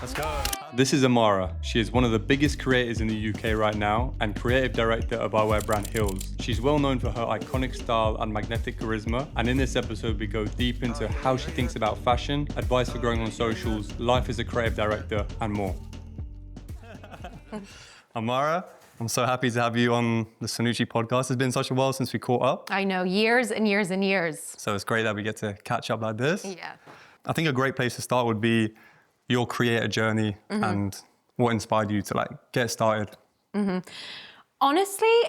Let's go. This is Amara. She is one of the biggest creators in the UK right now and creative director of eyewear brand Hills. She's well known for her iconic style and magnetic charisma. And in this episode, we go deep into how she thinks about fashion, advice for growing on socials, life as a creative director, and more. Amara, I'm so happy to have you on the Cernucci Podcast. It's been such a while since we caught up. I know, years and years and years. So it's great that we get to catch up like this. Yeah. I think a great place to start would be your creator journey and what inspired you to get started. Honestly,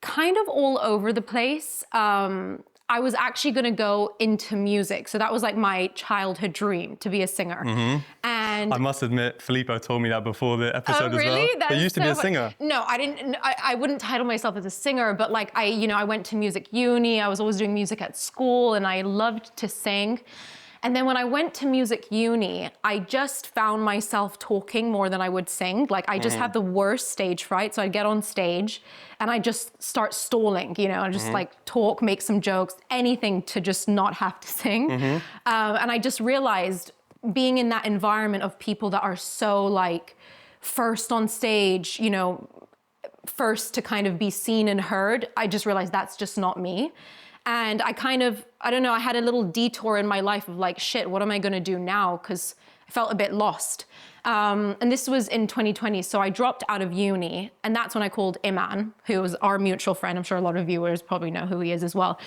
kind of all over the place. I was actually going to go into music. So that was like my childhood dream, to be a singer. And I must admit, Filippo told me that before the episode really? as well. That But you is used to be a so singer. No, I didn't. I wouldn't title myself as a singer, but I went to music uni. I was always doing music at school and I loved to sing. And then when I went to music uni, I just found myself talking more than I would sing. I just had the worst stage fright. So I'd get on stage and I just start stalling, and just talk, make some jokes, anything to just not have to sing. And I just realized being in that environment of people that are so first on stage, first to kind of be seen and heard, I just realized that's just not me. And I had a little detour in my life of shit, what am I gonna do now? Because I felt a bit lost. And this was in 2020, so I dropped out of uni, and that's when I called Iman, who was our mutual friend. I'm sure a lot of viewers probably know who he is as well.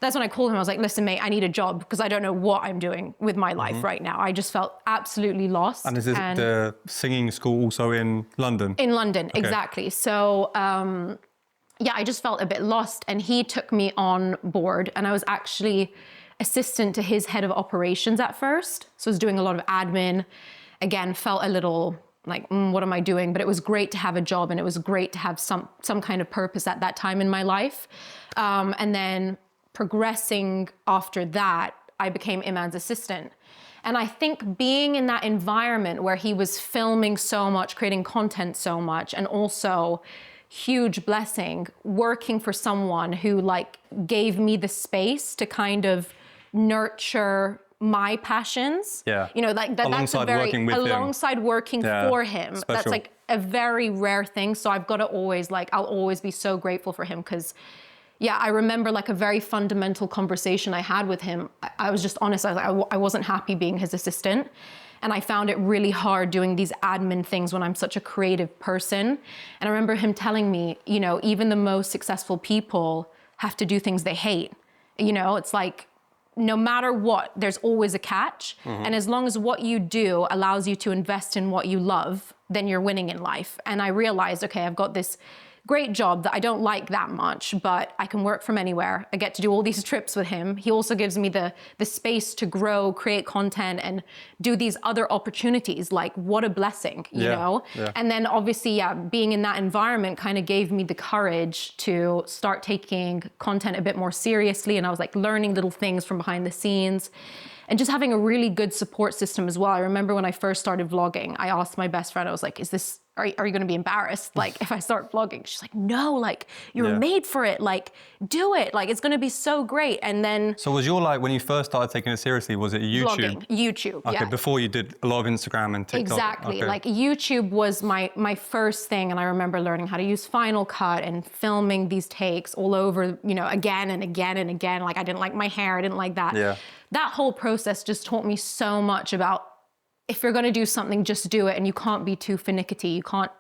That's when I called him. I was like, listen, mate, I need a job because I don't know what I'm doing with my life right now. I just felt absolutely lost. And is this the singing school also in London? In London, okay. Exactly. So, I just felt a bit lost, and he took me on board, and I was actually assistant to his head of operations at first. So I was doing a lot of admin. Again, felt a little what am I doing? But it was great to have a job, and it was great to have some kind of purpose at that time in my life. And then progressing after that, I became Iman's assistant. And I think being in that environment where he was filming so much, creating content so much, and also huge blessing working for someone who gave me the space to kind of nurture my passions. Yeah. That's a very alongside working for him. Special. That's a very rare thing. So I've got to always I'll always be so grateful for him because I remember a very fundamental conversation I had with him. I was just honest. I was I wasn't happy being his assistant. And I found it really hard doing these admin things when I'm such a creative person. And I remember him telling me, even the most successful people have to do things they hate. It's no matter what, there's always a catch. And as long as what you do allows you to invest in what you love, then you're winning in life. And I realized, okay, I've got this great job that I don't like that much, but I can work from anywhere. I get to do all these trips with him. He also gives me the space to grow, create content, and do these other opportunities. What a blessing, you know? Yeah. And then obviously, being in that environment kind of gave me the courage to start taking content a bit more seriously. And I was learning little things from behind the scenes and just having a really good support system as well. I remember when I first started vlogging, I asked my best friend, I was like, are you going to be embarrassed? If I start vlogging? She's like, no, you're made for it. Do it. It's going to be so great. And then. So was your when you first started taking it seriously, was it YouTube? Vlogging, YouTube, okay, before you did a lot of Instagram and TikTok. Exactly. Okay. YouTube was my first thing. And I remember learning how to use Final Cut and filming these takes all over, again and again and again. I didn't like my hair. I didn't like that. Yeah. That whole process just taught me so much about if you're going to do something, just do it. And you can't be too finicky. You can't,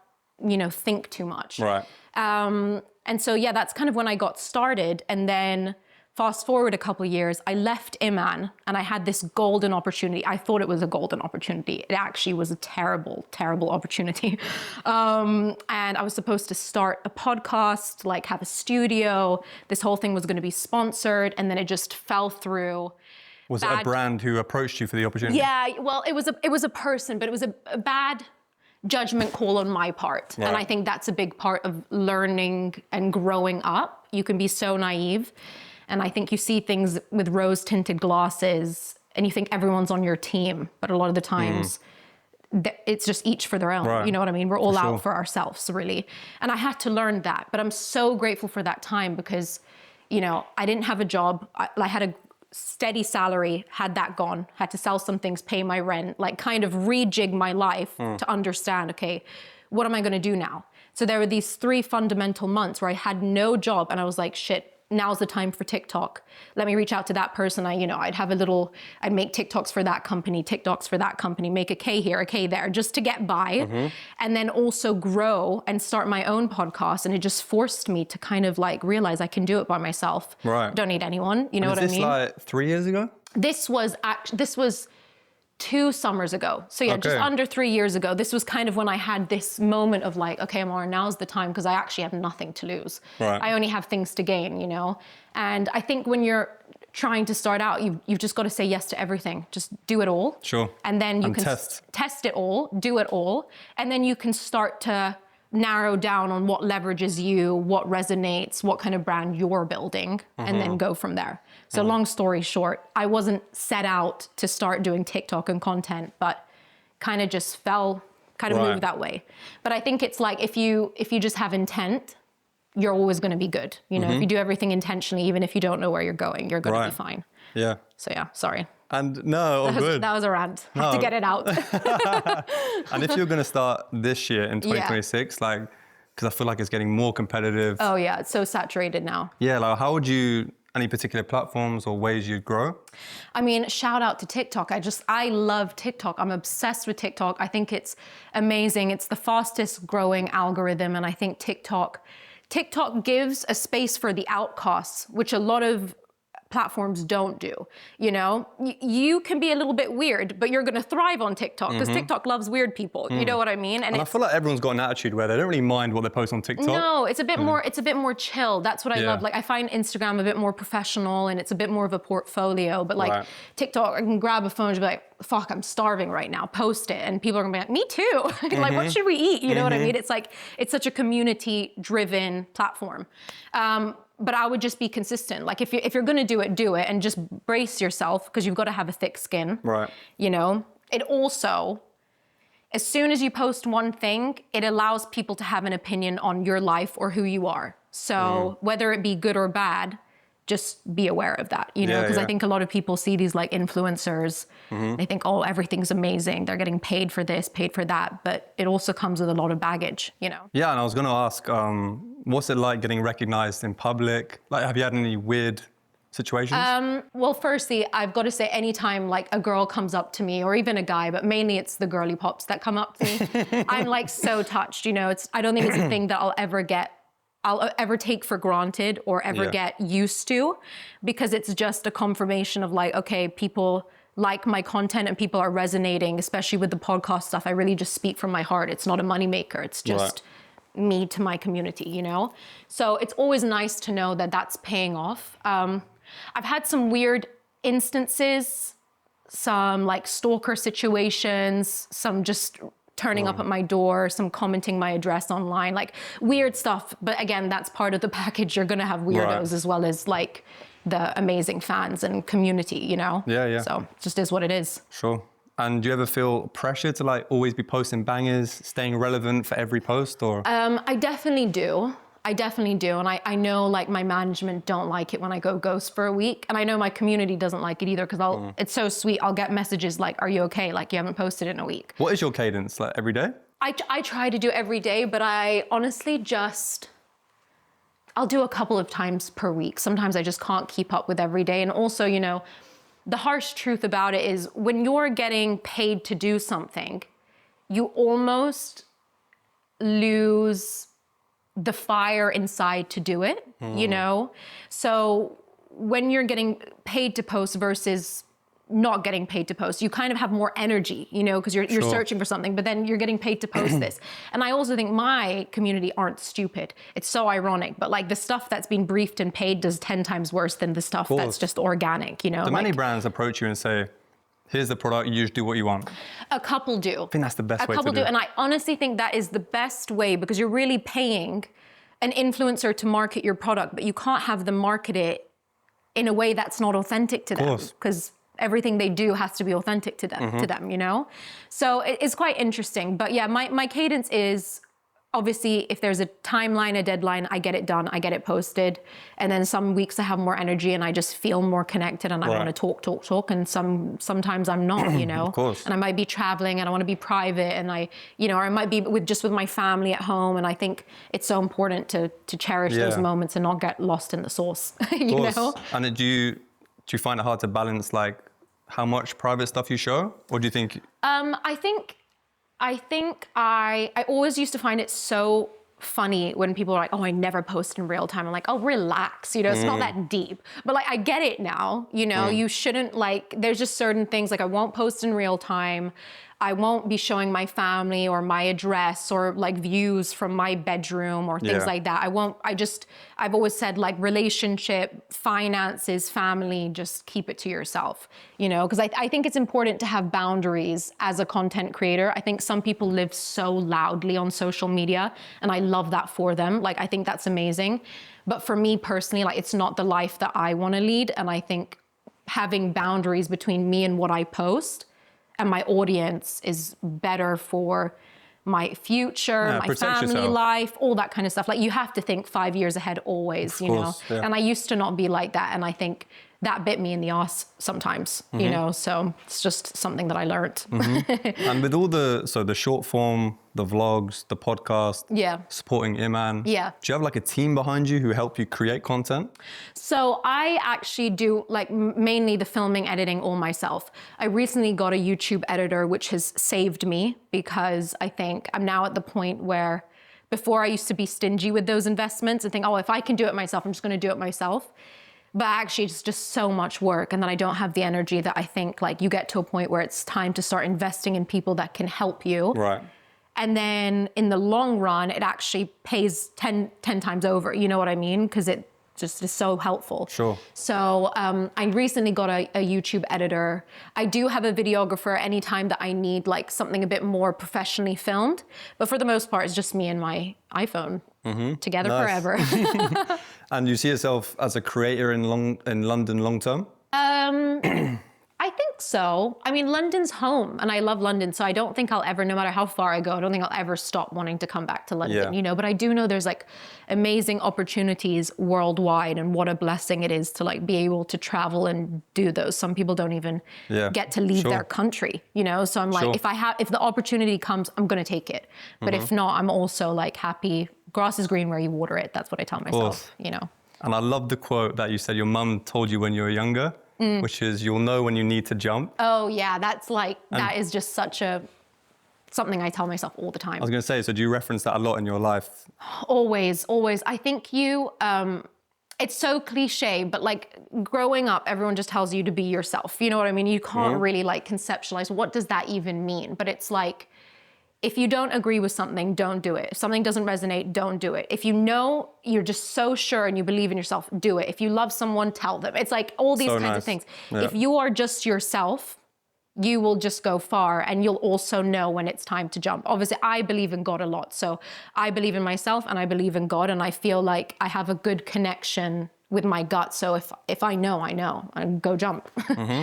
think too much. Right. And so, that's kind of when I got started. And then fast forward a couple of years, I left Iman and I had this golden opportunity. I thought it was a golden opportunity. It actually was a terrible, terrible opportunity. And I was supposed to start a podcast, have a studio. This whole thing was going to be sponsored. And then it just fell through. Was it a brand who approached you for the opportunity? Yeah, well, it was a person, but it was a bad judgment call on my part. Right. And I think that's a big part of learning and growing up. You can be so naive. And I think you see things with rose-tinted glasses and you think everyone's on your team. But a lot of the times, it's just each for their own. Right. You know what I mean? We're all out for ourselves, really. And I had to learn that. But I'm so grateful for that time because, I didn't have a job. I had steady salary, had that gone, had to sell some things, pay my rent, like kind of rejig my life to understand, okay, what am I going to do now? So there were these 3 fundamental months where I had no job and I was like, shit, now's the time for TikTok. Let me reach out to that person. I'd make TikToks for that company, TikToks for that company, make a K here, a K there, just to get by. And then also grow and start my own podcast. And it just forced me to kind of like realize I can do it by myself. Right. Don't need anyone. You know what I mean? Is this like 3 years ago? This was 2 summers ago. So yeah, just under 3 years ago, this was kind of when I had this moment of like, okay, Amara, now's the time, because I actually have nothing to lose. Right. I only have things to gain, you know? And I think when you're trying to start out, you've just got to say yes to everything. Just do it all. Sure. And then you can test it all, do it all. And then you can start to narrow down on what leverages you, what resonates, what kind of brand you're building, and then go from there. So long story short, I wasn't set out to start doing TikTok and content, but kind of just moved that way. But I think it's like, if you just have intent, you're always going to be good. You know, if you do everything intentionally, even if you don't know where you're going, you're going to be fine. Yeah. So yeah, sorry. And no, all good. That was a rant. Had to get it out. And if you're going to start this year in 2026, like, because I feel like it's getting more competitive. Oh yeah, it's so saturated now. Yeah, like how would you, any particular platforms or ways you'd grow? I mean, shout out to TikTok. I love TikTok. I'm obsessed with TikTok. I think it's amazing. It's the fastest growing algorithm. And I think TikTok gives a space for the outcasts, which a lot of platforms don't do. You know, you can be a little bit weird, but you're going to thrive on TikTok because TikTok loves weird people. You know what I mean? And I feel like everyone's got an attitude where they don't really mind what they post on TikTok. No, it's a bit more. It's a bit more chill. That's what I love. Like I find Instagram a bit more professional and it's a bit more of a portfolio. But like TikTok, I can grab a phone and just be like, "Fuck, I'm starving right now." Post it, and people are gonna be like, "Me too." Like, what should we eat? You know what I mean? It's like it's such a community-driven platform. But I would just be consistent. Like if you're gonna do it, and just brace yourself because you've got to have a thick skin. Right. You know. It also, as soon as you post one thing, it allows people to have an opinion on your life or who you are. So whether it be good or bad, just be aware of that, you know, because I think a lot of people see these like influencers, they think, oh, everything's amazing. They're getting paid for this, paid for that. But it also comes with a lot of baggage, you know? Yeah, and I was going to ask, what's it like getting recognized in public? Like, have you had any weird situations? Well, firstly, I've got to say anytime like a girl comes up to me or even a guy, but mainly it's the girly pops that come up to me, I'm like so touched, you know, I don't think it's a thing that I'll ever take for granted or ever get used to, because it's just a confirmation of like, okay, people like my content and people are resonating, especially with the podcast stuff. I really just speak from my heart. It's not a moneymaker. It's just me to my community, you know? So it's always nice to know that that's paying off. I've had some weird instances, some like stalker situations, some just turning up at my door, some commenting my address online, like weird stuff. But again, that's part of the package. You're gonna have weirdos as well as like the amazing fans and community, you know? Yeah. So it just is what it is. Sure. And do you ever feel pressure to like always be posting bangers, staying relevant for every post, or? I definitely do. And I know like my management don't like it when I go ghost for a week. And I know my community doesn't like it either because it's so sweet. I'll get messages like, are you okay? Like you haven't posted in a week. What is your cadence, like every day? I try to do every day, but I honestly I'll do a couple of times per week. Sometimes I just can't keep up with every day. And also, you know, the harsh truth about it is when you're getting paid to do something, you almost lose the fire inside to do it, you know? So when you're getting paid to post versus not getting paid to post, you kind of have more energy, you know, because you're searching for something, but then you're getting paid to post this. And I also think my community aren't stupid. It's so ironic, but like the stuff that's been briefed and paid does 10 times worse than the stuff that's just organic, you know? Do many brands approach you and say, here's the product, you just do what you want? A couple do. I think that's the best way to do it. A couple do, and I honestly think that is the best way because you're really paying an influencer to market your product, but you can't have them market it in a way that's not authentic to them because everything they do has to be authentic to them, you know? So it's quite interesting. But yeah, my cadence is obviously, if there's a timeline, a deadline, I get it done, I get it posted. And then some weeks I have more energy and I just feel more connected and I want to talk. And sometimes I'm not, you know. Of course. And I might be traveling and I want to be private and or I might be with my family at home. And I think it's so important to cherish those moments and not get lost in the sauce, you know. And do you find it hard to balance like how much private stuff you show? Or do you think... I think I always used to find it so funny when people are like, oh, I never post in real time. I'm like, oh, relax, you know, it's not that deep. But like, I get it now, you know, you shouldn't there's just certain things like I won't post in real time. I won't be showing my family or my address or like views from my bedroom or things like that. I've always said like relationship, finances, family, just keep it to yourself, you know, because I think it's important to have boundaries as a content creator. I think some people live so loudly on social media and I love that for them. Like, I think that's amazing. But for me personally, like, it's not the life that I want to lead. And I think having boundaries between me and what I post and my audience is better for my future, my family life, all that kind of stuff. Like, you have to think 5 years ahead always, you know? Yeah. And I used to not be like that. And I think that bit me in the ass sometimes, you know? So it's just something that I learned. And with all the short form, the vlogs, the podcast, supporting Iman, do you have like a team behind you who help you create content? So I actually do like mainly the filming, editing all myself. I recently got a YouTube editor, which has saved me because I think I'm now at the point where before I used to be stingy with those investments and think, oh, if I can do it myself, I'm just going to do it myself. But actually it's just so much work. And then I don't have the energy that I think like you get to a point where it's time to start investing in people that can help you. Right. And then in the long run, it actually pays 10 times over. You know what I mean? Because it just is so helpful. Sure. So I recently got a YouTube editor. I do have a videographer anytime that I need like something a bit more professionally filmed. But for the most part, it's just me and my iPhone together forever. And you see yourself as a creator in London long term? I think so. I mean, London's home and I love London. So I don't think I'll ever, no matter how far I go, I don't think I'll ever stop wanting to come back to London, you know, but I do know there's like amazing opportunities worldwide and what a blessing it is to like be able to travel and do those. Some people don't even get to leave their country, you know? So I'm like, if the opportunity comes, I'm going to take it. But if not, I'm also like happy. Grass is green where you water it. That's what I tell myself, you know? And I love the quote that you said your mum told you when you were younger. Which is, you'll know when you need to jump. Oh yeah, that's like, that is just something I tell myself all the time. I was gonna say, so do you reference that a lot in your life? Always. I think it's so cliche, but like growing up, everyone just tells you to be yourself. You know what I mean? You can't really like conceptualize what does that even mean? But it's like, if you don't agree with something, don't do it. If something doesn't resonate, don't do it. If you know you're just so sure and you believe in yourself, do it. If you love someone, tell them. It's like all these kinds of things. Yeah. If you are just yourself, you will just go far and you'll also know when it's time to jump. Obviously, I believe in God a lot. So I believe in myself and I believe in God and I feel like I have a good connection with my gut. So if I know, I know. I go jump.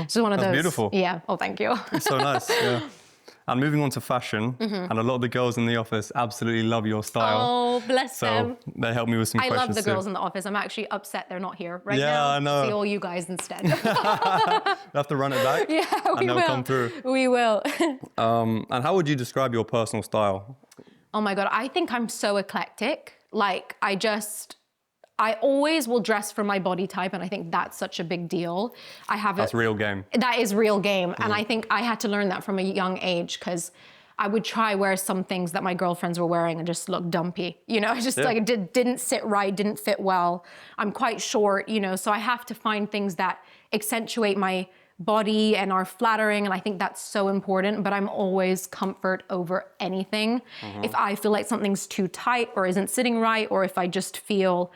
So one of those. Beautiful. Yeah. Oh, thank you. It's so nice. Yeah. And moving on to fashion, and a lot of the girls in the office absolutely love your style. Oh, bless them. So they help me with some questions. I love the girls in the office. I'm actually upset they're not here right now. Yeah, I know. See all you guys instead. We'll have to run it back. Yeah, we will. And they'll come through. We will. And how would you describe your personal style? Oh my God, I think I'm so eclectic. Like, I always will dress for my body type, and I think that's such a big deal. That's real game. That is real game, and I think I had to learn that from a young age because I would try wear some things that my girlfriends were wearing and just look dumpy. You know, just like it didn't sit right, didn't fit well. I'm quite short, you know, so I have to find things that accentuate my body and are flattering, and I think that's so important, but I'm always comfort over anything. If I feel like something's too tight or isn't sitting right, or if I just feel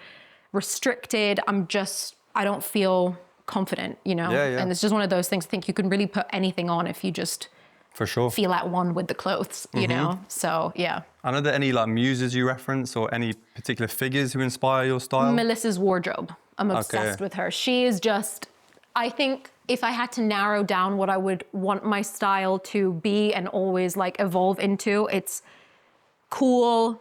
restricted, I don't feel confident, you know? And it's just one of those things. I think you can really put anything on if you just feel at one with the clothes, you know? So, yeah. And are there any like muses you reference or any particular figures who inspire your style? Melissa's wardrobe. I'm obsessed with her. She is just, I think if I had to narrow down what I would want my style to be and always like evolve into, it's cool,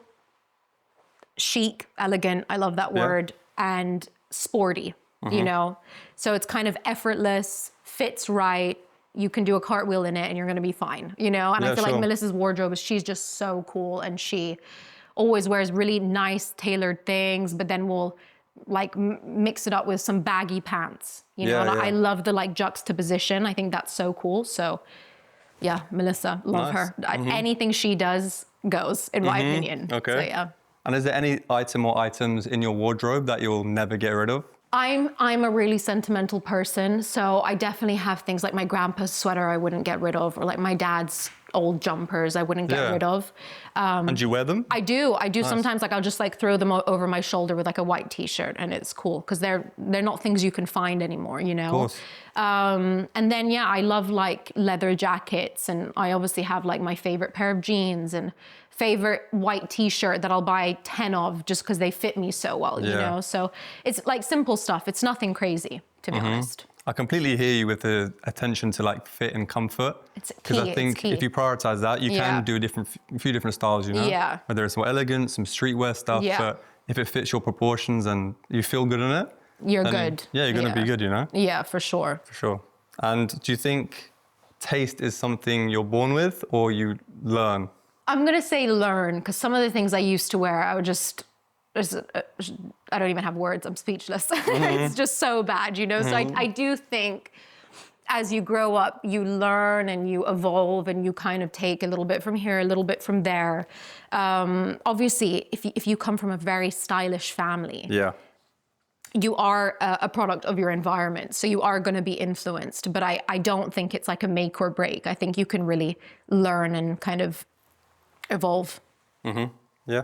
chic, elegant, I love that word, and sporty, you know? So it's kind of effortless, fits right, you can do a cartwheel in it and you're gonna be fine, you know? And I feel like Melissa's wardrobe, she's just so cool, and she always wears really nice tailored things, but then will like mix it up with some baggy pants, you know? And I love the like juxtaposition. I think that's so cool. So yeah, Melissa, love her. Anything she does goes, in my opinion. Okay. So yeah. And is there any item or items in your wardrobe that you'll never get rid of? I'm a really sentimental person, so I definitely have things like my grandpa's sweater I wouldn't get rid of, or like my dad's old jumpers I wouldn't get rid of. And do you wear them? I do. Nice. Sometimes, like I'll just like throw them over my shoulder with like a white t-shirt, and it's cool because they're not things you can find anymore, you know? Of course. And then, yeah, I love like leather jackets, and I obviously have like my favorite pair of jeans and favorite white t-shirt that I'll buy 10 of just because they fit me so well, you know? So it's like simple stuff. It's nothing crazy, to be honest. I completely hear you with the attention to like fit and comfort. It's key. Because I think if you prioritize that, you can do a few different styles, you know? Yeah. Whether it's more elegant, some streetwear stuff, but if it fits your proportions and you feel good in it, you're good. Yeah, you're gonna be good, you know? Yeah, for sure. For sure. And do you think taste is something you're born with or you learn? I'm gonna say learn, because some of the things I used to wear, I would just, I don't even have words, I'm speechless. It's just so bad, you know? So I do think as you grow up, you learn and you evolve and you kind of take a little bit from here, a little bit from there. Obviously, if you come from a very stylish family, you are a product of your environment, so you are gonna be influenced, but I don't think it's like a make or break. I think you can really learn and kind of evolve. Yeah.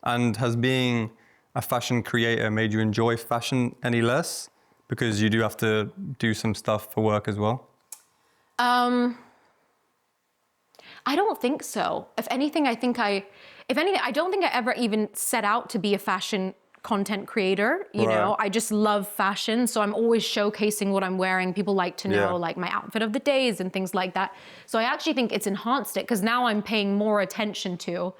And has being a fashion creator made you enjoy fashion any less? Because you do have to do some stuff for work as well? I don't think so. If anything, I don't think I ever even set out to be a fashion content creator, you know? I just love fashion, so I'm always showcasing what I'm wearing. People like to know like my outfit of the days and things like that. So I actually think it's enhanced it, because now I'm paying more attention to,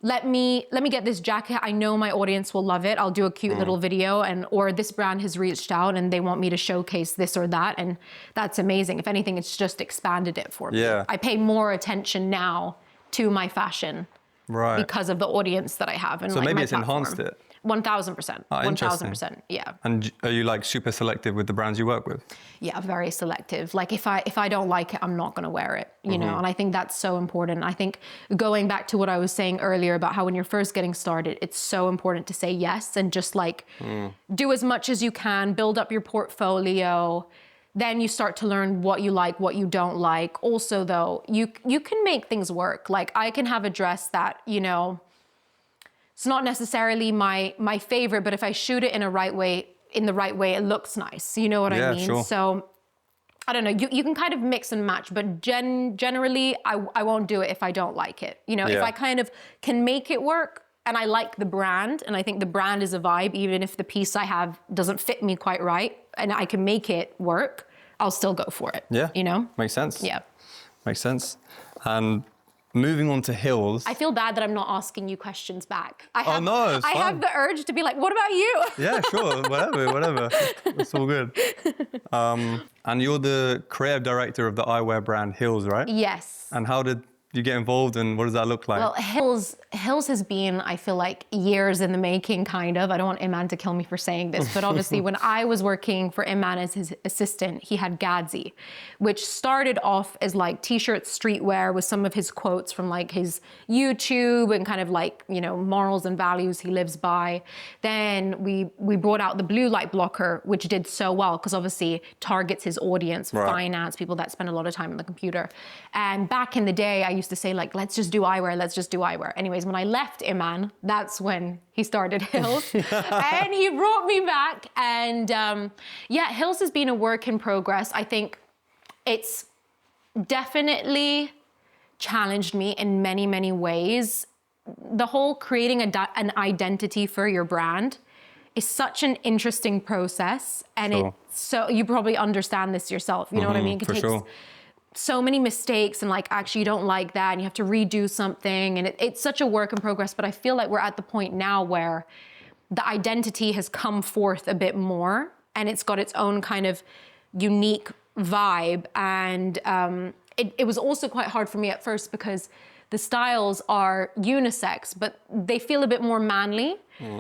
let me get this jacket. I know my audience will love it. I'll do a cute little video, or this brand has reached out and they want me to showcase this or that, and that's amazing. If anything, it's just expanded it for me. I pay more attention now to my fashion because of the audience that I have. And so like maybe my it's platform. Enhanced it. 1000%. 1000%. Yeah. And are you like super selective with the brands you work with? Yeah, very selective. Like if I don't like it, I'm not going to wear it, you know? And I think that's so important. I think going back to what I was saying earlier about how when you're first getting started, it's so important to say yes and just like do as much as you can, build up your portfolio. Then you start to learn what you like, what you don't like. Also though, you can make things work. Like I can have a dress that, you know, it's not necessarily my favorite, but if I shoot it in the right way, it looks nice. You know what I mean? Sure. So I don't know, you can kind of mix and match, but generally I won't do it if I don't like it. You know, if I kind of can make it work and I like the brand and I think the brand is a vibe, even if the piece I have doesn't fit me quite right and I can make it work, I'll still go for it. Yeah. You know? Makes sense. Yeah. Makes sense. And moving on to heels. I feel bad that I'm not asking you questions back. It's fine. I have the urge to be like, what about you? Yeah, sure, whatever. It's all good. And you're the creative director of the eyewear brand Hills, right? Yes. And how did you get involved and what does that look like? Well, Hills has been, I feel like, years in the making, kind of. I don't want Iman to kill me for saying this, but obviously when I was working for Iman as his assistant, he had Gadzhi, which started off as like t-shirt streetwear with some of his quotes from like his YouTube and kind of like, you know, morals and values he lives by. Then we brought out the blue light blocker, which did so well because obviously targets his audience, finance, people that spend a lot of time on the computer. And back in the day, I used to say like, let's just do eyewear. Anyways, when I left Iman, that's when he started Hills and he brought me back. And yeah, Hills has been a work in progress. I think it's definitely challenged me in many, many ways. The whole creating an identity for your brand is such an interesting process. And it's so, you probably understand this yourself. You know what I mean? For sure. so many mistakes and like, actually you don't like that and you have to redo something. And it's such a work in progress, but I feel like we're at the point now where the identity has come forth a bit more and it's got its own kind of unique vibe. And it was also quite hard for me at first because the styles are unisex, but they feel a bit more manly.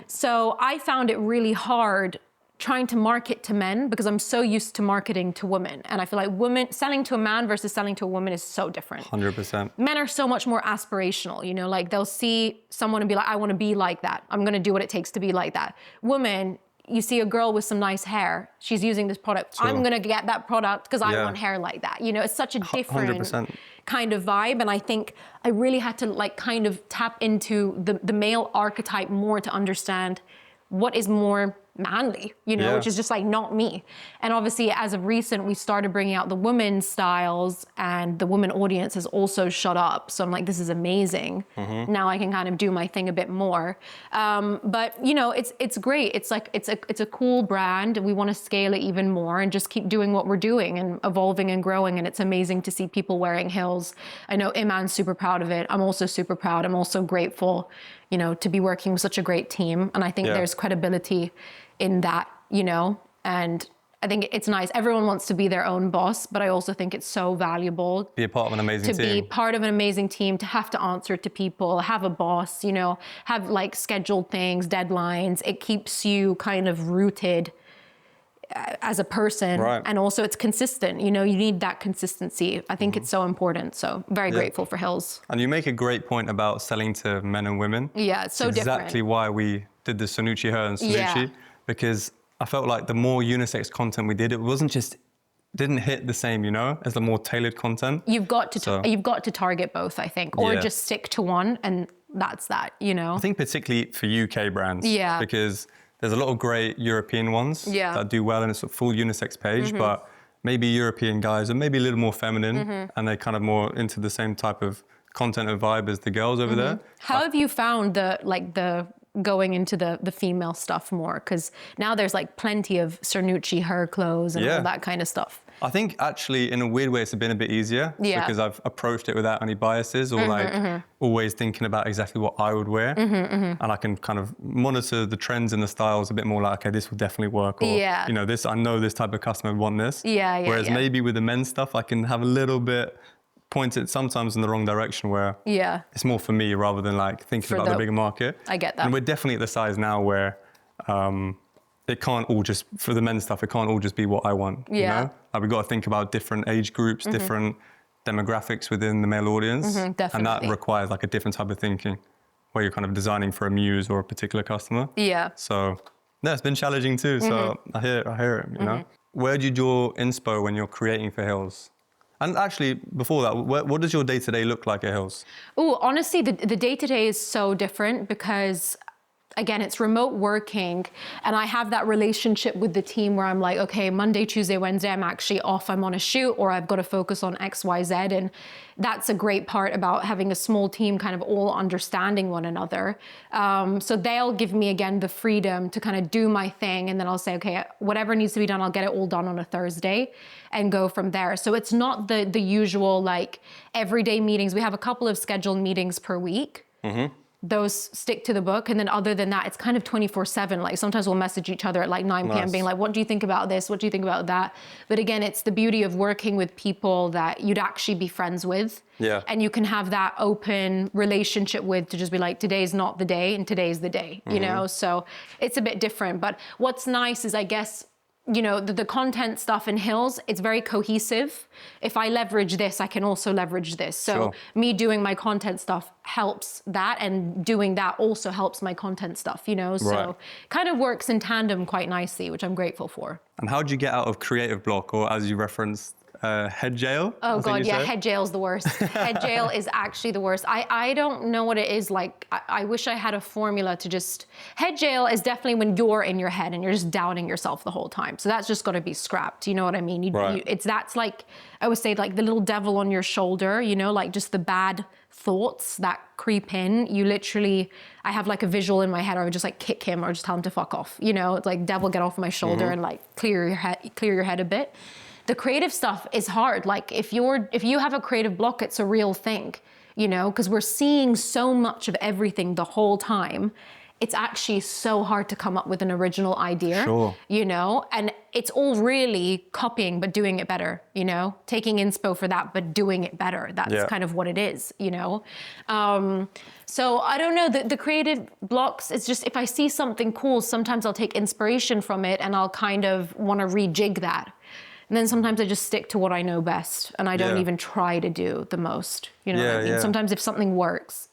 So I found it really hard trying to market to men because I'm so used to marketing to women. And I feel like women, selling to a man versus selling to a woman is so different. 100%. Men are so much more aspirational, you know, like they'll see someone and be like, I want to be like that. I'm going to do what it takes to be like that. Women, you see a girl with some nice hair, she's using this product. True. I'm going to get that product because I want hair like that. You know, it's such a different 100%. kind of vibe. And I think I really had to like kind of tap into the male archetype more to understand what is more manly, you know, which is just like not me. And obviously as of recent, we started bringing out the women's styles and the women audience has also shut up. So I'm like, this is amazing. Now I can kind of do my thing a bit more. But you know, it's great. It's like, it's a cool brand and we want to scale it even more and just keep doing what we're doing and evolving and growing. And it's amazing to see people wearing heels. I know Iman's super proud of it. I'm also super proud. I'm also grateful, you know, to be working with such a great team. And I think there's credibility in that, you know, and I think it's nice. Everyone wants to be their own boss, but I also think it's so valuable. Be a part of an amazing team. To be part of an amazing team, to have to answer to people, have a boss, you know, have like scheduled things, deadlines. It keeps you kind of rooted as a person. Right. And also it's consistent, you know, you need that consistency. I think it's so important. So very grateful for Hills. And you make a great point about selling to men and women. Yeah, it's so different. Exactly why we did the Cernucci Her and Cernucci, because I felt like the more unisex content we did, it wasn't just, didn't hit the same, you know, as the more tailored content. You've got to target both, I think, or just stick to one and that's that, you know. I think particularly for UK brands, because there's a lot of great European ones that do well and it's a full unisex page, but maybe European guys are maybe a little more feminine and they're kind of more into the same type of content and vibe as the girls over there. How have you found the going into the female stuff more? Because now there's like plenty of Cernucci Her clothes and all that kind of stuff. I think actually in a weird way it's been a bit easier because I've approached it without any biases or always thinking about exactly what I would wear. And I can kind of monitor the trends and the styles a bit more like, okay, this will definitely work. Or, you know, I know this type of customer would want this. Whereas maybe with the men's stuff, I can have a little bit pointed sometimes in the wrong direction where it's more for me rather than like thinking about the bigger market. I get that. And we're definitely at the size now where it can't all just, for the men's stuff, it can't all just be what I want, you know? Like we've got to think about different age groups, different demographics within the male audience. And that requires like a different type of thinking where you're kind of designing for a muse or a particular customer. So yeah, it's been challenging too. So I hear it, you know? Where do you draw inspo when you're creating for Hills? And actually, before that, what does your day-to-day look like at Hills? Oh, honestly, the day-to-day is so different because, again, it's remote working and I have that relationship with the team where I'm like, okay, Monday, Tuesday, Wednesday, I'm actually off, I'm on a shoot or I've got to focus on X, Y, Z. And that's a great part about having a small team kind of all understanding one another. So they'll give me, again, the freedom to kind of do my thing. And then I'll say, okay, whatever needs to be done, I'll get it all done on a Thursday and go from there. So it's not the usual like everyday meetings. We have a couple of scheduled meetings per week. Those stick to the book. And then other than that, it's kind of 24/7. Like sometimes we'll message each other at like 9 p.m. being like, what do you think about this? What do you think about that? But again, it's the beauty of working with people that you'd actually be friends with. And you can have that open relationship with to just be like, today's not the day and today's the day, you know? So it's a bit different. But what's nice is I guess, you know, the content stuff in Hills, it's very cohesive. If I leverage this, I can also leverage this. So me doing my content stuff helps that, and doing that also helps my content stuff, you know? So kind of works in tandem quite nicely, which I'm grateful for. And how do you get out of creative block, or as you referenced, head jail? Oh God, yeah, head jail's the worst. Head jail is actually the worst. I don't know what it is like. I wish I had a formula to just, head jail is definitely when you're in your head and you're just doubting yourself the whole time. So that's just got to be scrapped. You know what I mean? That's like, I would say like the little devil on your shoulder, you know, like just the bad thoughts that creep in. You literally, I have like a visual in my head, or I would just like kick him or just tell him to fuck off. You know, it's like devil, get off my shoulder and like clear your head a bit. the creative stuff is hard. Like if you have a creative block, it's a real thing, you know, because we're seeing so much of everything the whole time. It's actually so hard to come up with an original idea, you know, and it's all really copying, but doing it better, you know, taking inspo for that, but doing it better. That's kind of what it is, you know? So I don't know, the creative blocks, it's just, if I see something cool, sometimes I'll take inspiration from it and I'll kind of want to rejig that. And then sometimes I just stick to what I know best and I don't even try to do the most, you know what I mean? Sometimes if something works,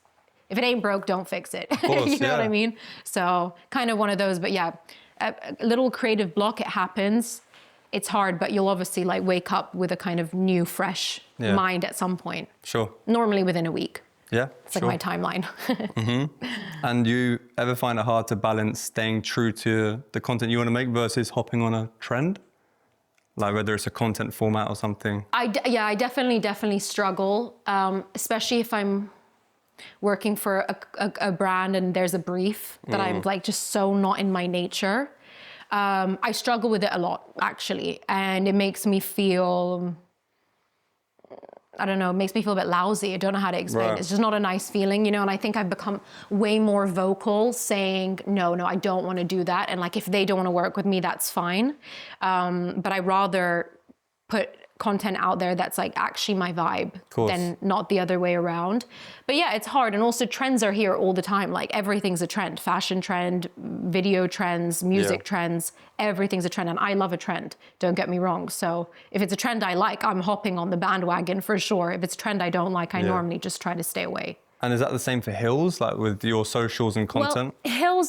if it ain't broke, don't fix it. Of course, you know what I mean? So kind of one of those, but yeah, a little creative block, it happens. It's hard, but you'll obviously like wake up with a kind of new, fresh mind at some point. Sure. Normally within a week. Yeah, it's like my timeline. And you ever find it hard to balance staying true to the content you want to make versus hopping on a trend? Like whether it's a content format or something? I definitely struggle, especially if I'm working for a brand and there's a brief that I'm like just so not in my nature. I struggle with it a lot actually, and it makes me feel, I don't know, it makes me feel a bit lousy. I don't know how to explain it. It's just not a nice feeling, you know, and I think I've become way more vocal saying, no, I don't want to do that. And like, if they don't want to work with me, that's fine. But I rather put content out there that's like actually my vibe than not the other way around. But yeah, it's hard. And also trends are here all the time. Like everything's a trend, fashion trend, video trends, music trends, everything's a trend. And I love a trend, don't get me wrong. So if it's a trend I like, I'm hopping on the bandwagon for sure. If it's a trend I don't like, I normally just try to stay away. And is that the same for Hills, like with your socials and content? Well,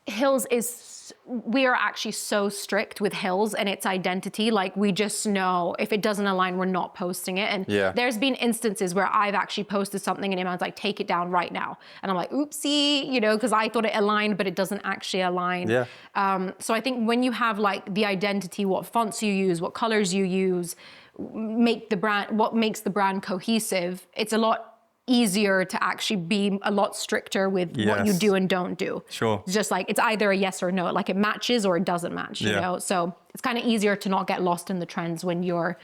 Hills is, we are actually so strict with Hills and its identity. Like we just know if it doesn't align, we're not posting it. And there's been instances where I've actually posted something and Iman's like, take it down right now. And I'm like, oopsie, you know, because I thought it aligned, but it doesn't actually align. So I think when you have like the identity, what fonts you use, what colors you use, what makes the brand cohesive, it's a lot easier to actually be a lot stricter with what you do and don't do. Sure. It's just like, it's either a yes or no, like it matches or it doesn't match, you know? So it's kind of easier to not get lost in the trends when you're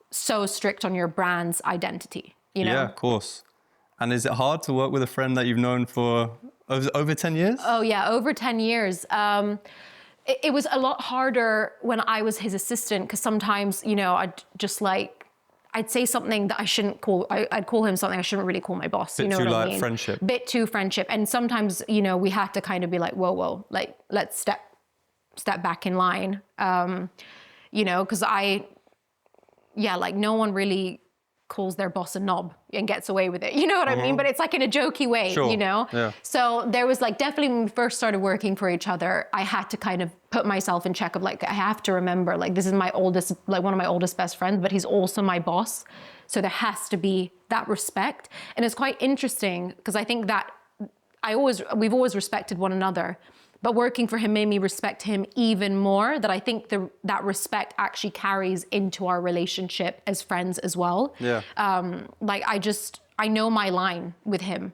so strict on your brand's identity, you know? Yeah, of course. And is it hard to work with a friend that you've known for over 10 years? Oh yeah, over 10 years. It was a lot harder when I was his assistant because sometimes, you know, I'd say something that I shouldn't call, I'd call him something I shouldn't really call my boss. You know what I mean? Friendship. Bit too friendship. And sometimes, you know, we had to kind of be like, whoa, like let's step back in line. You know, because like no one really calls their boss a knob and gets away with it. You know what I mean? But it's like in a jokey way, you know? Yeah. So there was like, definitely when we first started working for each other, I had to kind of put myself in check of like, I have to remember, like, this is my oldest, like one of my oldest best friends, but he's also my boss. So there has to be that respect. And it's quite interesting because I think that we've always respected one another, but working for him made me respect him even more, that I think that respect actually carries into our relationship as friends as well. Yeah. Like I know my line with him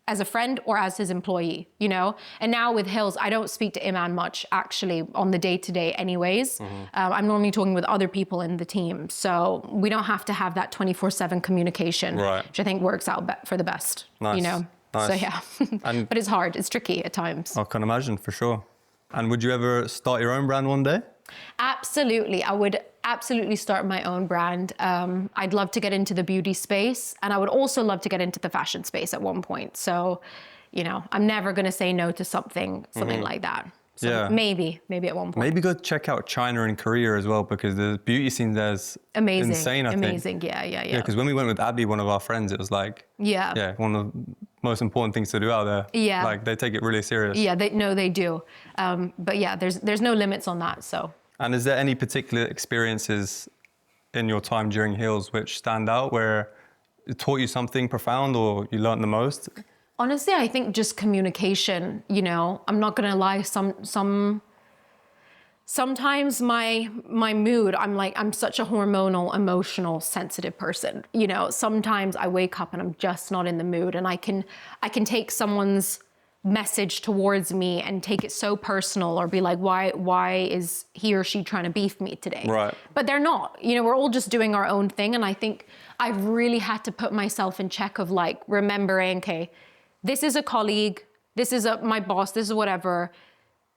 as a friend or as his employee, you know? And now with Hills, I don't speak to Iman much actually on the day-to-day anyways. I'm normally talking with other people in the team. So we don't have to have that 24/7 communication, which I think works out for the best, you know? Nice. So yeah, but it's hard, it's tricky at times. I can imagine, for sure. And would you ever start your own brand one day? Absolutely, I would absolutely start my own brand. I'd love to get into the beauty space, and I would also love to get into the fashion space at one point. So, you know, I'm never gonna say no to something like that. So maybe at one point. Maybe go check out China and Korea as well, because the beauty scene there's insane, I think. Amazing, yeah. Yeah, because when we went with Abby, one of our friends, it was like, one of the most important things to do out there. Yeah. Like, they take it really serious. Yeah, they do. But yeah, there's no limits on that, so. And is there any particular experiences in your time during Hills which stand out, where it taught you something profound or you learned the most? Honestly, I think just communication, you know, I'm not gonna lie, sometimes my mood, I'm such a hormonal, emotional, sensitive person. You know, sometimes I wake up and I'm just not in the mood, and I can take someone's message towards me and take it so personal or be like, why is he or she trying to beef me today? Right. But they're not. You know, we're all just doing our own thing. And I think I've really had to put myself in check of like remembering, okay, this is a colleague, this is my boss, this is whatever.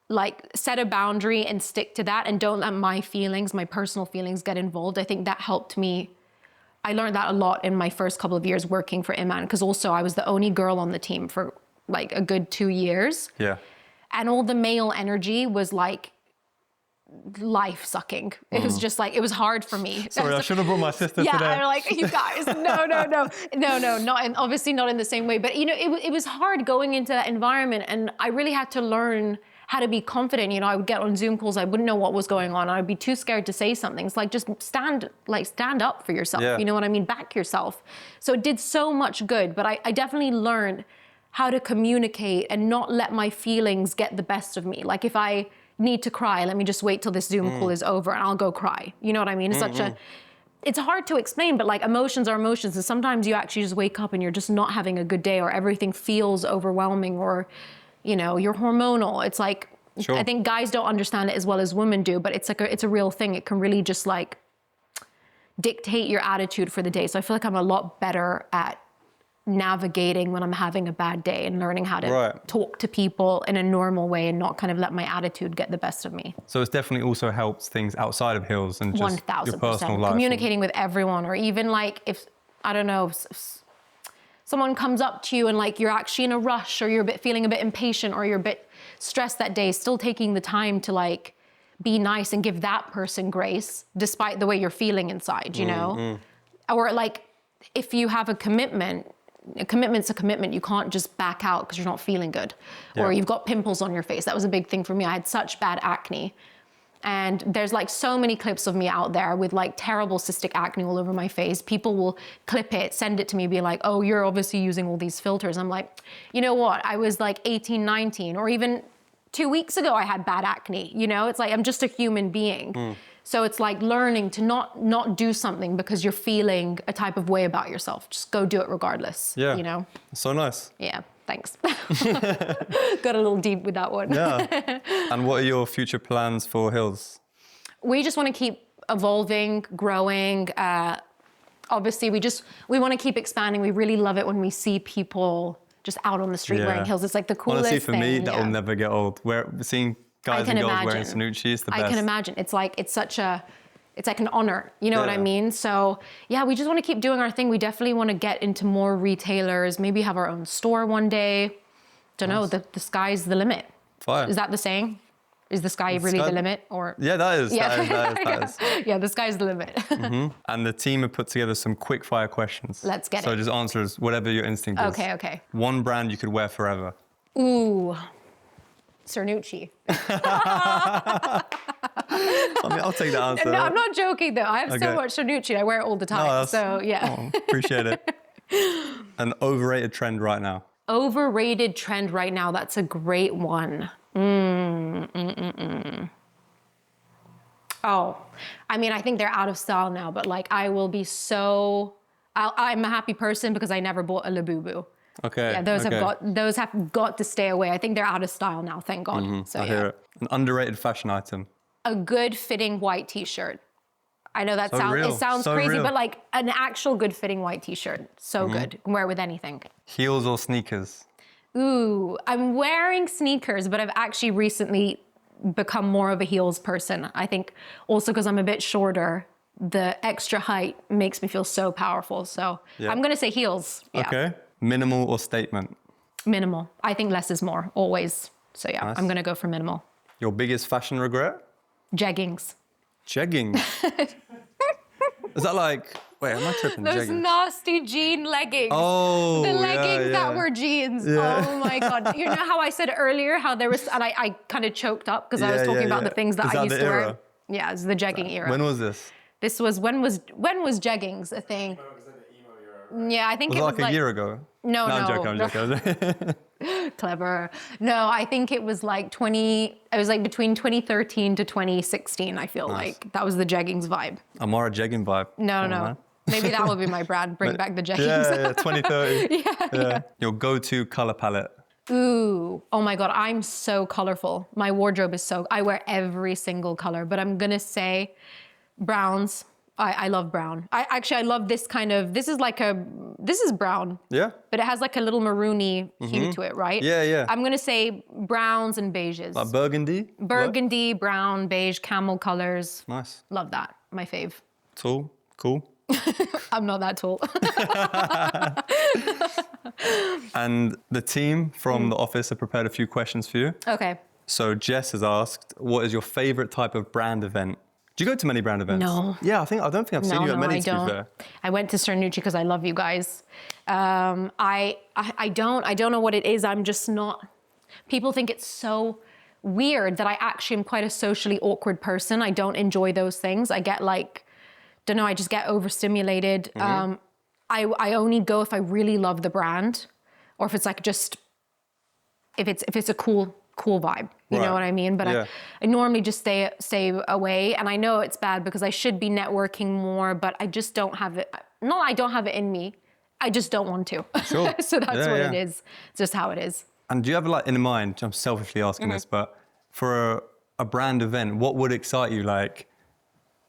Like set a boundary and stick to that and don't let my feelings, my personal feelings get involved. I think that helped me. I learned that a lot in my first couple of years working for Iman, because also I was the only girl on the team for like a good 2 years. Yeah. And all the male energy was like life sucking. It was just like, it was hard for me. Sorry, I should have brought my sister today. Yeah, I'm like, you guys, no, obviously not in the same way. But you know, it was hard going into that environment, and I really had to learn how to be confident. You know, I would get on Zoom calls, I wouldn't know what was going on. I'd be too scared to say something. It's like, just stand up for yourself. Yeah. You know what I mean? Back yourself. So it did so much good, but I definitely learned how to communicate and not let my feelings get the best of me. Like if I need to cry, let me just wait till this Zoom call is over and I'll go cry. You know what I mean? It's it's hard to explain, but like emotions are emotions. And sometimes you actually just wake up and you're just not having a good day, or everything feels overwhelming, or, you know, you're hormonal. It's like, Sure. I think guys don't understand it as well as women do, but it's like it's a real thing. It can really just like dictate your attitude for the day. So I feel like I'm a lot better at navigating when I'm having a bad day and learning how to talk to people in a normal way and not kind of let my attitude get the best of me. So it's definitely also helped things outside of heels and just your personal 1000%. life. Communicating with everyone, or even like if, I don't know, someone comes up to you and like you're actually in a rush, or you're feeling a bit impatient, or you're a bit stressed that day, still taking the time to like be nice and give that person grace despite the way you're feeling inside, you know? Or like if you have a commitment's a commitment. You can't just back out because you're not feeling good. Yeah. Or you've got pimples on your face. That was a big thing for me. I had such bad acne. And there's like so many clips of me out there with like terrible cystic acne all over my face. People will clip it, send it to me, be like, oh, you're obviously using all these filters. I'm like, you know what? I was like 18, 19, or even 2 weeks ago, I had bad acne. You know, it's like, I'm just a human being. So it's like learning to not do something because you're feeling a type of way about yourself. Just go do it regardless. Yeah. You know? So nice. Yeah, thanks. Got a little deep with that one. Yeah. And what are your future plans for Hills? We just want to keep evolving, growing. Obviously, we want to keep expanding. We really love it when we see people just out on the street wearing heels. It's like the coolest thing. Honestly, for me, that will never get old. We're seeing guys and girls wearing Cernucci is the best. I can imagine. It's like an honor. You know what I mean? So yeah, we just want to keep doing our thing. We definitely want to get into more retailers, maybe have our own store one day. Don't know, the sky's the limit. Fire. Is that the saying? Is the sky really the limit? Or yeah, that is. Yeah. That is. Yeah, the sky's the limit. And the team have put together some quick fire questions. Let's get it. So just answer whatever your instinct is. Okay. One brand you could wear forever. Ooh. Cernucci. I mean, I'll take that answer. No, I'm not joking though. I have so much Cernucci. I wear it all the time. No, so yeah. Appreciate it. An overrated trend right now. Overrated trend right now. That's a great one. Oh, I mean, I think they're out of style now, but like I'm a happy person because I never bought a Labubu. Okay. Yeah, those have got to stay away. I think they're out of style now, thank God. So I hear it. An underrated fashion item. A good fitting white t-shirt. I know that sounds So crazy, real. but like an actual good fitting white t-shirt. So good. You can wear it with anything. Heels or sneakers? Ooh, I'm wearing sneakers, but I've actually recently become more of a heels person. I think also because I'm a bit shorter, the extra height makes me feel so powerful. So I'm gonna say heels. Yeah. Okay. Minimal or statement? Minimal. I think less is more, always. So yeah, Nice. I'm gonna go for minimal. Your biggest fashion regret? Jeggings. Jeggings. Is that like, wait, am I tripping? Those Jeggings? nasty jean leggings. Oh, the leggings that yeah. were jeans. Yeah. Oh my God. You know how I said earlier how there was, and I kind of choked up because I was talking about the things that Is I used the to era? wear. Yeah, it's the jegging era. When was this? This was, when was jeggings a thing? Yeah, I think Was it it was like a year ago? No, I'm joking. Clever. No, I think it was like between 2013 to 2016, I feel like. That was the jeggings vibe. Amara jegging vibe. No. Maybe that will be my brand. Bring back the jeggings. Yeah, 2030. Yeah. Your go-to color palette? Ooh, oh my God, I'm so colorful. My wardrobe is I wear every single color, but I'm gonna say browns. I love brown. I love this this is brown. Yeah. But it has like a little maroony hue to it, right? Yeah, yeah. I'm gonna say browns and beiges. Like burgundy? Burgundy, brown, beige, camel colors. Nice. Love that, my fave. Tall, cool. I'm not that tall. And the team from the office have prepared a few questions for you. Okay. So Jess has asked, what is your favorite type of brand event? Do you go to many brand events? No. Yeah, I don't think I've seen you at many, to be fair. I went to Cernucci because I love you guys. I don't know what it is. I'm just not. People think it's so weird that I actually am quite a socially awkward person. I don't enjoy those things. I get I just get overstimulated. I only go if I really love the brand, or if it's like if it's a cool vibe. You know what I mean? But yeah. I normally just stay away. And I know it's bad because I should be networking more, but I just don't have it. No, I don't have it in me. I just don't want to. Sure. So that's what it is. It's just how it is. And do you have like in mind, I'm selfishly asking this, but for a brand event, what would excite you? Like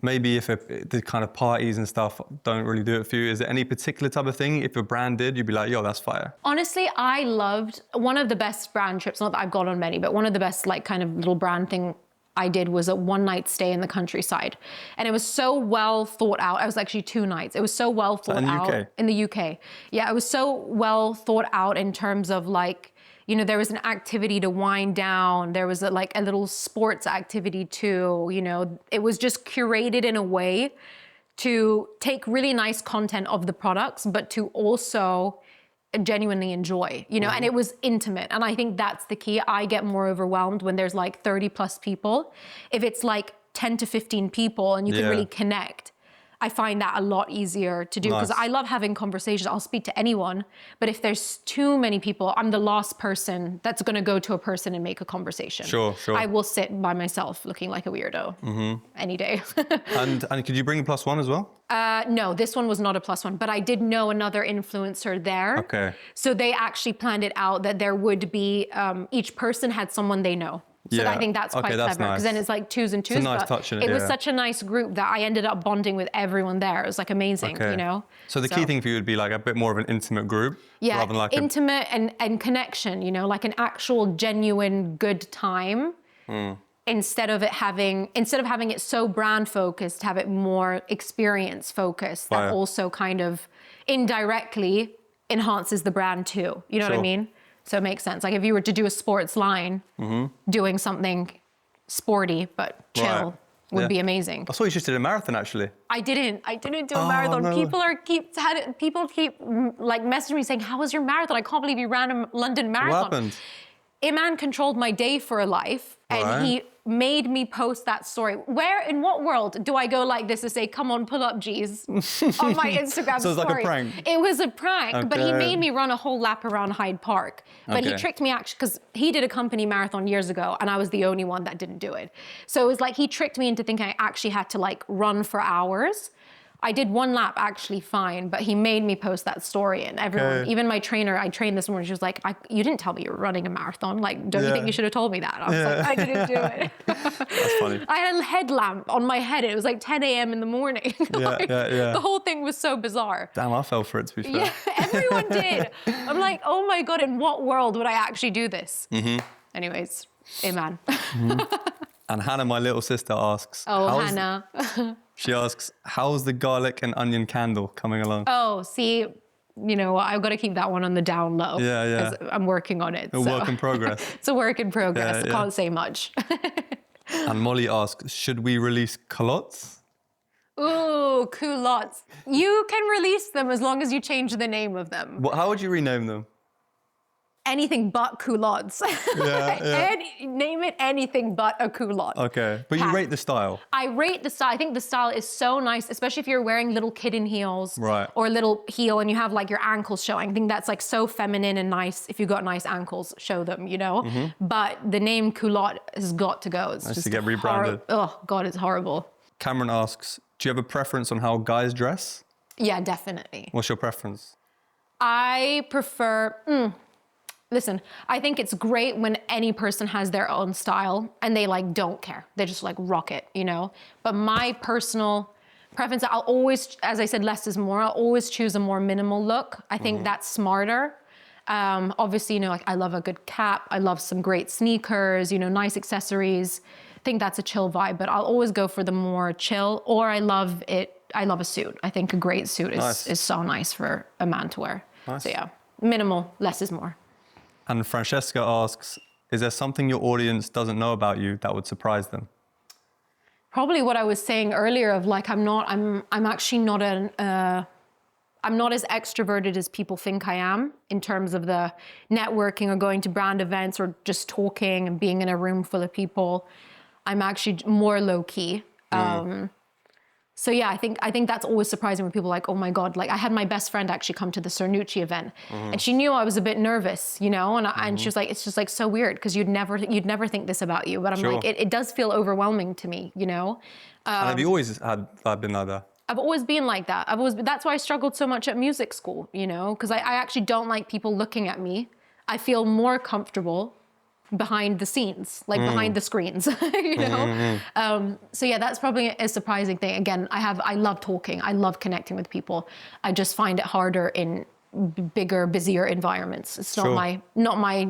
maybe if the kind of parties and stuff don't really do it for you, is there any particular type of thing, if a brand did, you'd be like, yo, that's fire? Honestly, I loved one of the best brand trips, not that I've gone on many, but one of the best like kind of little brand thing I did was a one night stay in the countryside. And it was so well thought out. I was actually 2 nights. It was so well thought out. In the UK. Yeah, it was so well thought out in terms of like, there was an activity to wind down. There was a little sports activity too. It was just curated in a way to take really nice content of the products, but to also genuinely enjoy, and it was intimate. And I think that's the key. I get more overwhelmed when there's like 30 plus people. If it's like 10 to 15 people and you can really connect, I find that a lot easier to do because I love having conversations. I'll speak to anyone, but if there's too many people, I'm the last person that's going to go to a person and make a conversation. Sure. I will sit by myself looking like a weirdo any day. and could you bring a +1 as well? No, this one was not a +1, but I did know another influencer there. Okay. So they actually planned it out that there would be, each person had someone they know. So I think that's quite clever because then it's like 2s and 2s. It's a nice touch in it. It was such a nice group that I ended up bonding with everyone there. It was like amazing, So the key thing for you would be like a bit more of an intimate group. Yeah, rather than like intimate and connection, like an actual genuine good time. Instead of having it so brand focused, have it more experience focused that also kind of indirectly enhances the brand too. You know what I mean? So it makes sense. Like if you were to do a sports line, doing something sporty but chill would be amazing. I saw you just did a marathon actually. I didn't do a marathon. No. People keep like messaging me saying, "How was your marathon? I can't believe you ran a London marathon." What happened? Iman controlled my day for a life, and he made me post that story. In what world do I go like this to say, "Come on, pull up, G's," on my Instagram story? So it was like a prank? It was a prank, but he made me run a whole lap around Hyde Park. But he tricked me actually, because he did a company marathon years ago, and I was the only one that didn't do it. So it was like he tricked me into thinking I actually had to like run for hours. I did 1 lap actually fine, but he made me post that story, and everyone, even my trainer, I trained this morning, she was like, "You didn't tell me you were running a marathon. Like, don't you think you should have told me that?" I was like, "I didn't do it." That's funny. I had a headlamp on my head. It was like 10 a.m. in the morning. The whole thing was so bizarre. Damn, I fell for it, to be fair. Yeah, everyone did. I'm like, oh my God, in what world would I actually do this? Anyways, Iman. And Hannah, my little sister, asks. Oh, Hannah. She asks, how's the garlic and onion candle coming along? Oh, see, I've got to keep that one on the down low. Yeah. I'm working on it. A work in progress. It's a work in progress. I can't say much. And Molly asks, should we release culottes? Ooh, culottes. You can release them as long as you change the name of them. How would you rename them? Anything but culottes. Name it anything but a culotte. Okay, but you rate the style. I rate the style. I think the style is so nice, especially if you're wearing little kitten heels or a little heel and you have like your ankles showing. I think that's like so feminine and nice. If you've got nice ankles, show them, But the name culotte has got to go. It's nice just to get rebranded. Oh God, it's horrible. Cameron asks, do you have a preference on how guys dress? Yeah, definitely. What's your preference? I prefer... listen, I think it's great when any person has their own style and they like don't care. They just like rock it, you know? But my personal preference, I'll always, as I said, less is more. I'll always choose a more minimal look. I think that's smarter. Obviously, you know, like I love a good cap. I love some great sneakers, you know, nice accessories. I think that's a chill vibe, but I'll always go for the more chill, or I love a suit. I think a great suit is so nice for a man to wear. Nice. So yeah, minimal, less is more. And Francesca asks, is there something your audience doesn't know about you that would surprise them? Probably what I was saying earlier of like, I'm actually not I'm not as extroverted as people think I am in terms of the networking or going to brand events or just talking and being in a room full of people. I'm actually more low key. So yeah, I think that's always surprising when people are like, oh my God, like I had my best friend actually come to the Cernucci event and she knew I was a bit nervous, you know, and she was like, it's just like so weird because you'd never think this about you. But I'm like, it does feel overwhelming to me, you know? And have you always been like that? I've always been like that. That's why I struggled so much at music school, you know, because I actually don't like people looking at me. I feel more comfortable behind the scenes, like behind the screens, you know? So yeah, that's probably a surprising thing. Again, I love talking. I love connecting with people. I just find it harder in bigger, busier environments. It's not my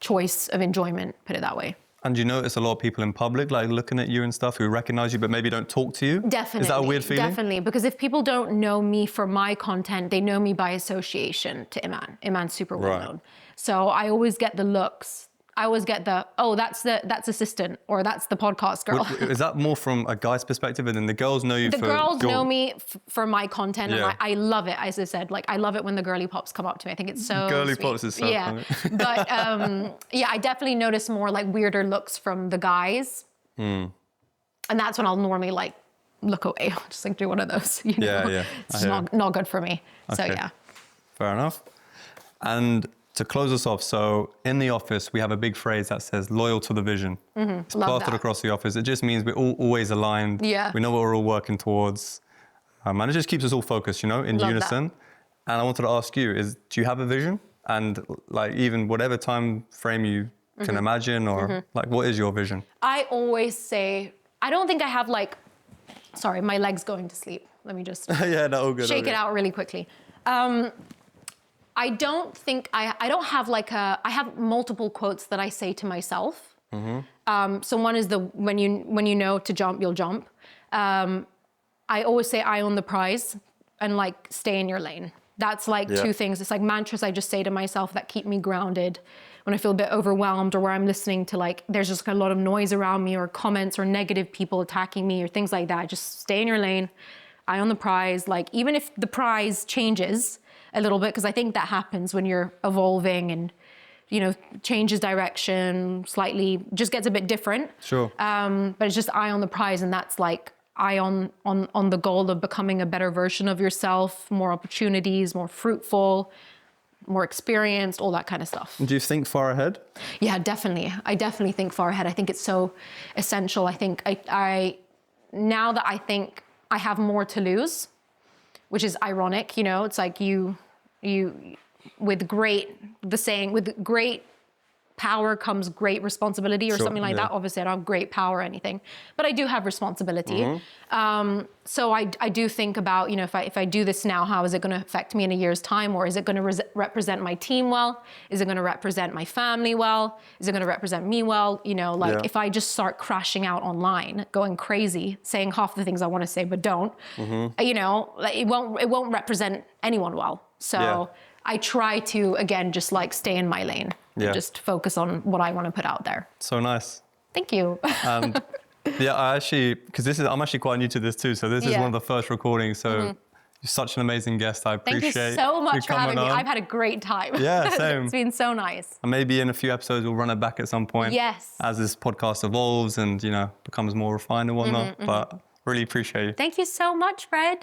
choice of enjoyment, put it that way. And do you notice a lot of people in public, like looking at you and stuff, who recognize you but maybe don't talk to you? Definitely. Is that a weird feeling? Definitely, because if people don't know me for my content, they know me by association to Iman. Iman's super well known. So I always get the looks. I always get that's assistant, or that's the podcast girl. Is that more from a guy's perspective, and then the girls know you? The girls know me for my content, and I love it. As I said, like I love it when the girly pops come up to me. I think it's so girly sweet. pops is so funny. But I definitely notice more like weirder looks from the guys, and that's when I'll normally like look away, just like do one of those. You know? Yeah. It's not good for me. Okay. So yeah. Fair enough. And to close us off, so in the office, we have a big phrase that says loyal to the vision. It's plastered across the office. It just means we're all always aligned. Yeah. We know what we're all working towards. And it just keeps us all focused, you know, in unison. That. And I wanted to ask you, do you have a vision? And like even whatever time frame you can imagine, or like what is your vision? I always say, I don't think I have like, sorry, my leg's going to sleep. Let me just shake it out really quickly. I don't think I don't have like I have multiple quotes that I say to myself. So one is when you know to jump, you'll jump. I always say I own the prize and like stay in your lane. That's like two things. It's like mantras I just say to myself that keep me grounded when I feel a bit overwhelmed, or where I'm listening to like, there's just a lot of noise around me, or comments or negative people attacking me or things like that. Just stay in your lane. I own the prize. Like even if the prize changes a little bit, because I think that happens when you're evolving and, you know, changes direction slightly, just gets a bit different. Sure. But it's just eye on the prize, and that's like eye on the goal of becoming a better version of yourself, more opportunities, more fruitful, more experienced, all that kind of stuff. Do you think far ahead? Yeah, definitely. I definitely think far ahead. I think it's so essential. I think now that I think I have more to lose, which is ironic, you know, it's like with great power comes great responsibility, or something like that. Obviously I don't have great power or anything, but I do have responsibility. So I do think about, you know, if I do this now, how is it going to affect me in a year's time? Or is it going to represent my team well? Is it going to represent my family well? Is it going to represent me well? You know, like if I just start crashing out online, going crazy, saying half the things I want to say but don't, you know, like it won't represent anyone well. So I try to, again, just like stay in my lane and just focus on what I want to put out there. So nice. Thank you. I actually, because I'm actually quite new to this too. So this is one of the first recordings. So you're such an amazing guest. I appreciate Thank you so much for having me. on. I've had a great time. Yeah, same. It's been so nice. And maybe in a few episodes, we'll run it back at some point. Yes. As this podcast evolves and, you know, becomes more refined and whatnot. But really appreciate you. Thank you so much, Fred.